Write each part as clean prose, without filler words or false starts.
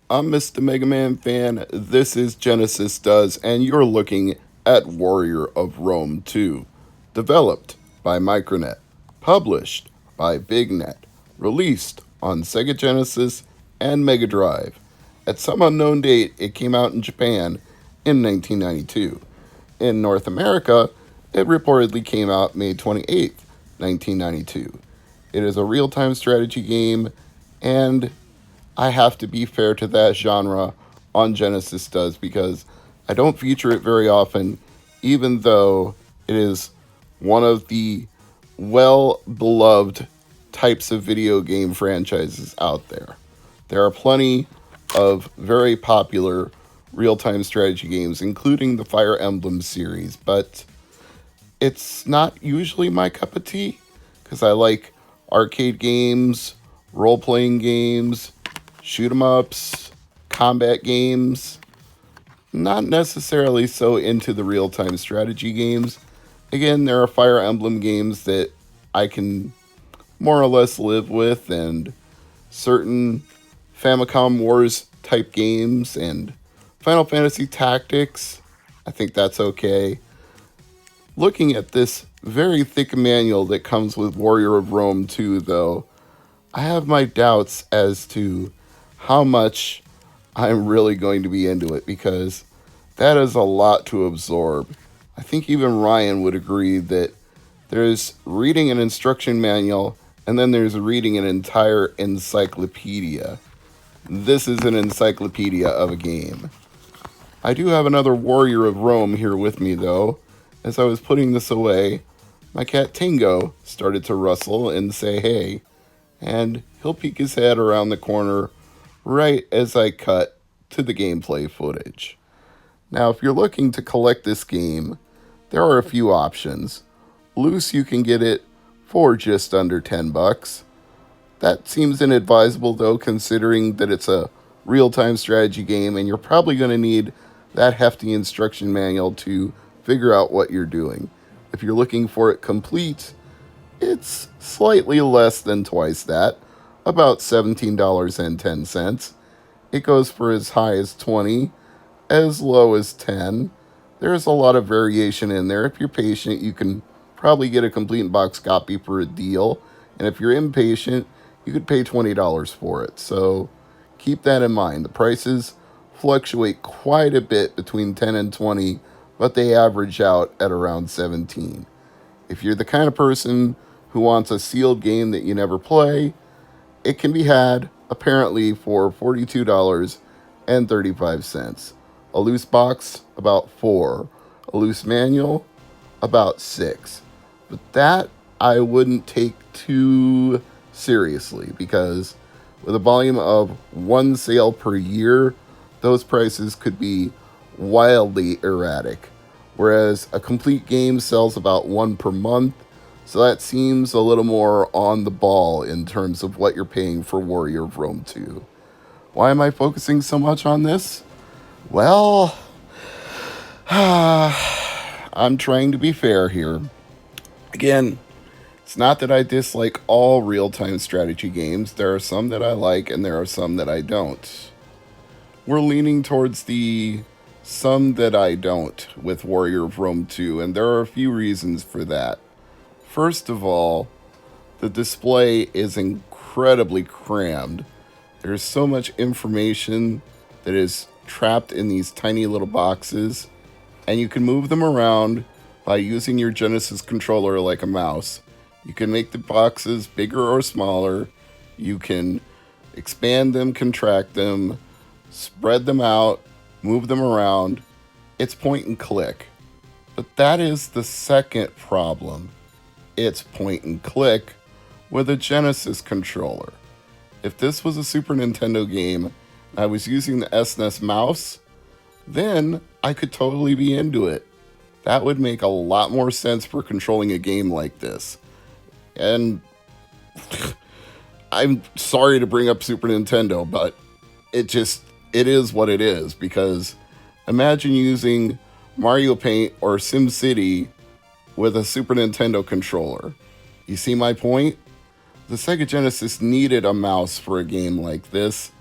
I'm Mr. MegaManFan. This is Genesis Does, and you're looking at Warrior of Rome 2. Developed by Micronet. Published by BigNet. Released on Sega Genesis and Mega Drive. At some unknown date, it came out in Japan in 1992. In North America, it reportedly came out May 28th, 1992. It is a real time strategy game, and I have to be fair to that genre on Genesis Does because I don't feature it very often, even though it is one of the well beloved types of video game franchises out there. There are plenty of very popular real time strategy games, including the Fire Emblem series, but it's not usually my cup of tea because I like arcade games, role playing games, shoot 'em ups, combat games. Not necessarily so into the real time strategy games. Again, there are Fire Emblem games that I can more or less live with, and certain Famicom Wars type games and Final Fantasy Tactics. I think that's okay. Looking at this very thick manual that comes with Warrior of Rome 2, though, I have my doubts as to how much I'm really going to be into it because that is a lot to absorb. I think even Ryan would agree that there's reading an instruction manual and then there's reading an entire encyclopedia. This is an encyclopedia of a game. I do have another Warrior of Rome here with me, though. As I was putting this away, my cat Tingo started to rustle and say hey, and he'll peek his head around the corner right as I cut to the gameplay footage. Now, if you're looking to collect this game, there are a few options. Loose, you can get it for just under $10. That seems inadvisable, though, considering that it's a real-time strategy game and you're probably going to need that hefty instruction manual to figure out what you're doing. If you're looking for it complete, it's slightly less than twice that, about $17.10. It goes for as high as 20, as low as 10. There's a lot of variation in there. If you're patient, you can probably get a complete box copy for a deal. And if you're impatient, you could pay $20 for it. So keep that in mind. The prices fluctuate quite a bit between 10 and 20, but they average out at around 17. If you're the kind of person who wants a sealed game that you never play, it can be had apparently for $42.35. A loose box, about 4. A loose manual, about 6. But that I wouldn't take too seriously because with a volume of one sale per year, those prices could be wildly erratic. Whereas a complete game sells about one per month, so that seems a little more on the ball in terms of what you're paying for Warrior of Rome 2. Why am I focusing so much on this? Well, I'm trying to be fair here. Again, it's not that I dislike all real-time strategy games. There are some that I like and there are some that I don't. We're leaning towards the some that I don't with Warrior of Rome 2, and there are a few reasons for that. First of all, the display is incredibly crammed. There's so much information that is trapped in these tiny little boxes, and you can move them around by using your Genesis controller like a mouse. You can make the boxes bigger or smaller. You can expand them, contract them, spread them out, move them around. It's point and click. But that is the second problem. It's point and click with a Genesis controller. If this was a Super Nintendo game and I was using the SNES mouse, then I could totally be into it. That would make a lot more sense for controlling a game like this. And I'm sorry to bring up Super Nintendo, but it is what it is, because imagine using Mario Paint or SimCity with a Super Nintendo controller. You see my point? The Sega Genesis needed a mouse for a game like this,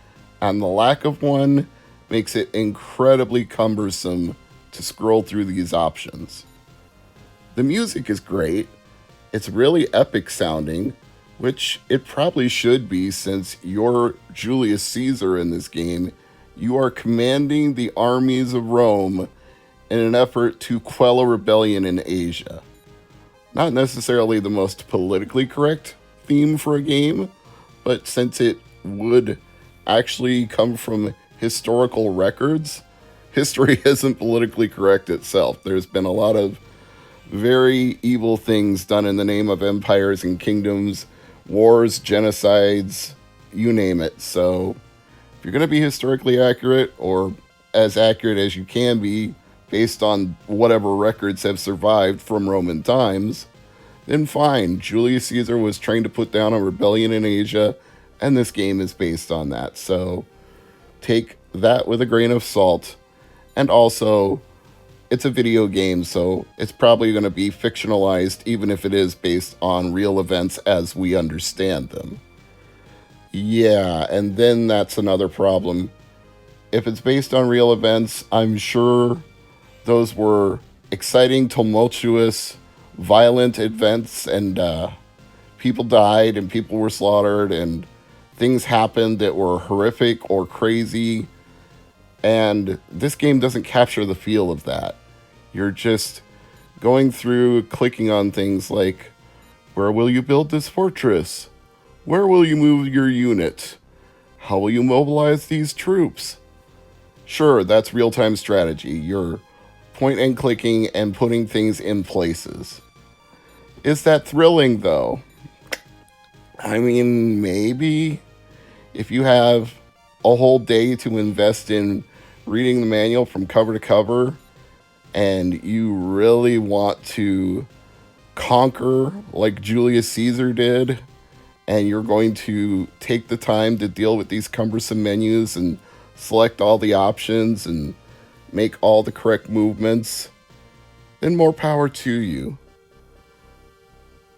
and the lack of one makes it incredibly cumbersome to scroll through these options. The music is great, it's really epic sounding, which it probably should be since you're Julius Caesar in this game. You are commanding the armies of Rome in an effort to quell a rebellion in Asia. Not necessarily the most politically correct theme for a game, but since it would actually come from historical records, history isn't politically correct itself. There's been a lot of very evil things done in the name of empires and kingdoms, wars, genocides, you name it. So if you're going to be historically accurate, or as accurate as you can be based on whatever records have survived from Roman times, then fine. Julius Caesar was trying to put down a rebellion in Asia, and this game is based on that. So take that with a grain of salt. And also, it's a video game, so it's probably going to be fictionalized, even if it is based on real events as we understand them. Yeah, and then that's another problem. If it's based on real events, I'm sure those were exciting, tumultuous, violent events, and people died and people were slaughtered and things happened that were horrific or crazy. And this game doesn't capture the feel of that. You're just going through, clicking on things like, where will you build this fortress? Where will you move your unit? How will you mobilize these troops? Sure, that's real-time strategy. You're point and clicking and putting things in places. Is that thrilling, though? I mean, maybe. If you have a whole day to invest in reading the manual from cover to cover, and you really want to conquer like Julius Caesar did, and you're going to take the time to deal with these cumbersome menus and select all the options and make all the correct movements, then more power to you.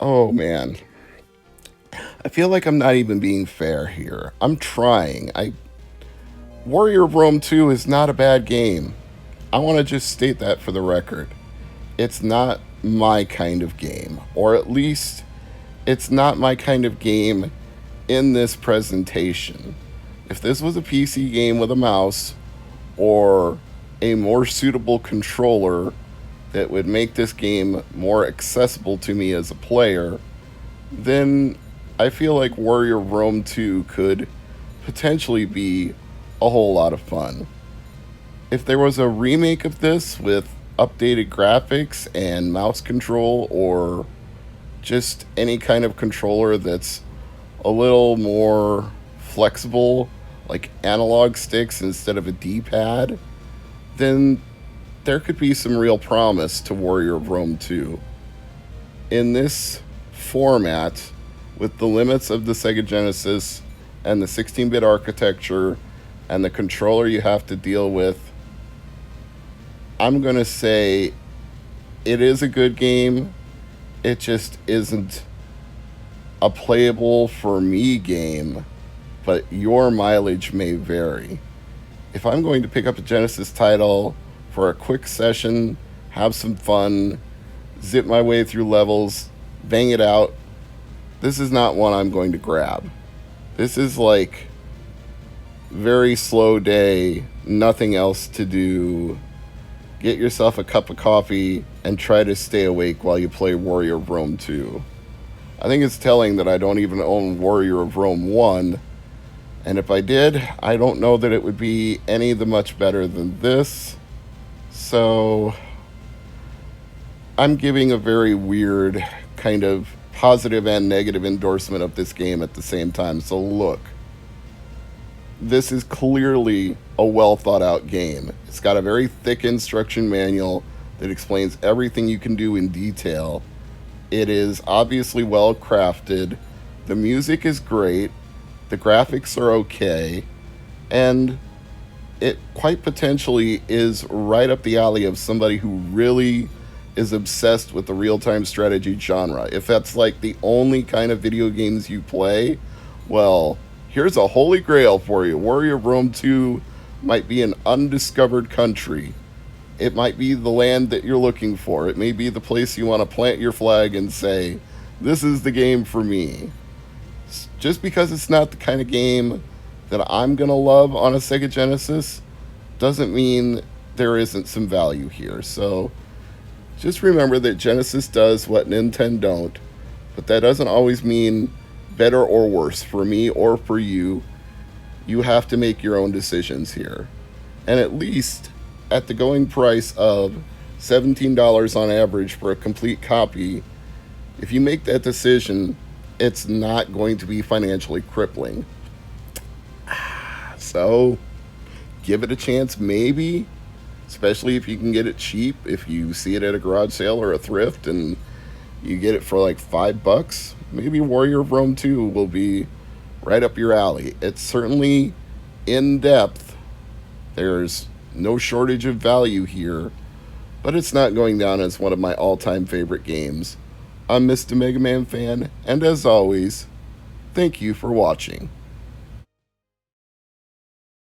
Oh man. I feel like I'm not even being fair here. I'm trying. Warrior of Rome 2 is not a bad game. I want to just state that for the record. It's not my kind of game, or at least it's not my kind of game in this presentation. If this was a PC game with a mouse or a more suitable controller that would make this game more accessible to me as a player, then I feel like Warrior of Rome 2 could potentially be a whole lot of fun. If there was a remake of this with updated graphics and mouse control, or just any kind of controller that's a little more flexible, like analog sticks instead of a D-pad, then there could be some real promise to Warrior of Rome 2. In this format, with the limits of the Sega Genesis and the 16-bit architecture and the controller you have to deal with, I'm going to say it is a good game. It just isn't a playable for me game, but your mileage may vary. If I'm going to pick up a Genesis title for a quick session, have some fun, zip my way through levels, bang it out, this is not one I'm going to grab. This is like very slow day, nothing else to do. Get yourself a cup of coffee and try to stay awake while you play Warrior of Rome 2. I think it's telling that I don't even own Warrior of Rome 1, and if I did, I don't know that it would be any the much better than this. So I'm giving a very weird kind of positive and negative endorsement of this game at the same time. So look, this is clearly a well thought out game. It's got a very thick instruction manual that explains everything you can do in detail. It is obviously well crafted. The music is great. The graphics are okay. And it quite potentially is right up the alley of somebody who really is obsessed with the real-time strategy genre. If that's like the only kind of video games you play, well, here's a holy grail for you. Warrior of Rome 2 might be an undiscovered country. It might be the land that you're looking for. It may be the place you want to plant your flag and say, this is the game for me. Just because it's not the kind of game that I'm going to love on a Sega Genesis doesn't mean there isn't some value here. So just remember that Genesis does what Nintendon't, but that doesn't always mean better or worse for me or for you. You have to make your own decisions here. And at least at the going price of $17 on average for a complete copy, if you make that decision, it's not going to be financially crippling. So give it a chance, maybe, especially if you can get it cheap. If you see it at a garage sale or a thrift and you get it for like $5, maybe Warrior of Rome 2 will be right up your alley. It's certainly in depth. There's no shortage of value here, but it's not going down as one of my all-time favorite games. I'm Mr. MegaManFan, and as always, thank you for watching.